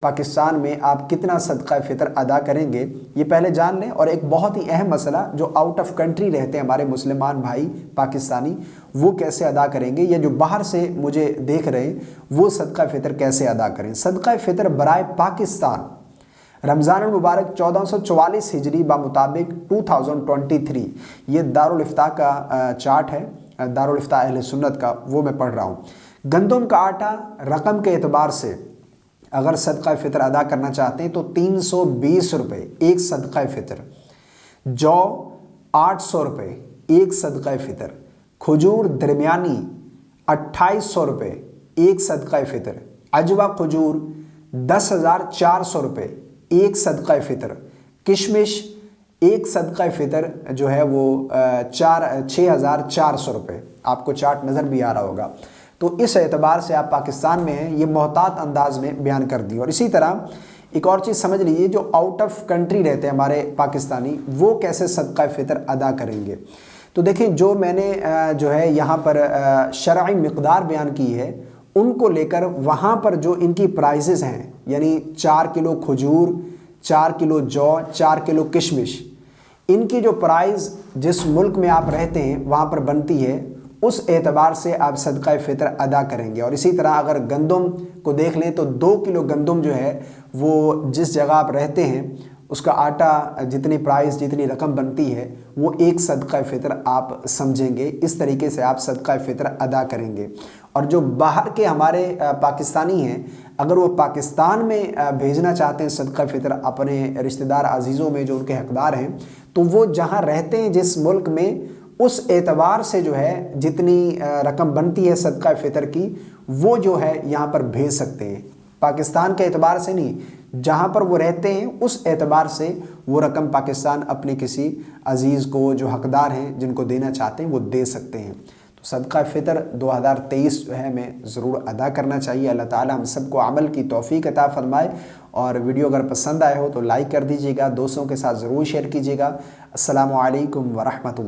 پاکستان میں آپ کتنا صدقہ فطر ادا کریں گے یہ پہلے جان لیں۔ اور ایک بہت ہی اہم مسئلہ، جو آؤٹ آف کنٹری رہتے ہیں ہمارے مسلمان بھائی پاکستانی، وہ کیسے ادا کریں گے، یا جو باہر سے مجھے دیکھ رہے ہیں وہ صدقہ فطر کیسے ادا کریں۔ صدقہ فطر برائے پاکستان رمضان المبارک 1444 ہجری بمطابق 2023، یہ دارالفتاء کا چارٹ ہے، دارالفتاء اہل سنت کا، وہ میں پڑھ رہا ہوں۔ گندم کا آٹا رقم کے اعتبار سے اگر صدقہ فطر ادا کرنا چاہتے ہیں تو 320 روپے ایک صدقہ فطر، جو 800 روپے ایک صدقہ فطر، کھجور درمیانی 2800 روپے ایک صدقہ فطر، عجوہ کھجور 10,400 روپے ایک صدقہ فطر، کشمش ایک صدقہ فطر جو ہے وہ 6,400 روپے۔ آپ کو چارٹ نظر بھی آ رہا ہوگا۔ تو اس اعتبار سے آپ پاکستان میں ہیں، یہ محتاط انداز میں بیان کر دی۔ اور اسی طرح ایک اور چیز سمجھ لیجیے، جو آؤٹ آف کنٹری رہتے ہیں ہمارے پاکستانی، وہ کیسے صدقہ فطر ادا کریں گے۔ تو دیکھیں، جو میں نے جو ہے یہاں پر شرعی مقدار بیان کی ہے، ان کو لے کر وہاں پر جو ان کی پرائزز ہیں، یعنی 4 کلو کھجور، 4 کلو جو، 4 کلو کشمش، ان کی جو پرائز جس ملک میں آپ رہتے ہیں وہاں پر بنتی ہے، اس اعتبار سے آپ صدقہ فطر ادا کریں گے۔ اور اسی طرح اگر گندم کو دیکھ لیں تو 2 کلو گندم جو ہے وہ جس جگہ آپ رہتے ہیں اس کا آٹا جتنی پرائز، جتنی رقم بنتی ہے، وہ ایک صدقہ فطر آپ سمجھیں گے۔ اس طریقے سے آپ صدقہ فطر ادا کریں گے۔ اور جو باہر کے ہمارے پاکستانی ہیں، اگر وہ پاکستان میں بھیجنا چاہتے ہیں صدقہ فطر اپنے رشتہ دار عزیزوں میں جو ان کے حقدار ہیں، تو وہ جہاں رہتے ہیں جس ملک میں، اس اعتبار سے جو ہے جتنی رقم بنتی ہے صدقہ فطر کی، وہ جو ہے یہاں پر بھیج سکتے ہیں۔ پاکستان کے اعتبار سے نہیں، جہاں پر وہ رہتے ہیں اس اعتبار سے وہ رقم پاکستان اپنے کسی عزیز کو جو حقدار ہیں، جن کو دینا چاہتے ہیں، وہ دے سکتے ہیں۔ تو صدقہ فطر 2023 جو ہے ہمیں ضرور ادا کرنا چاہیے۔ اللہ تعالی ہم سب کو عمل کی توفیق عطا فرمائے۔ اور ویڈیو اگر پسند آئے ہو تو لائک کر دیجیے گا، دوستوں کے ساتھ ضرور شیئر کیجیے گا۔ السلام علیکم ورحمۃ اللہ۔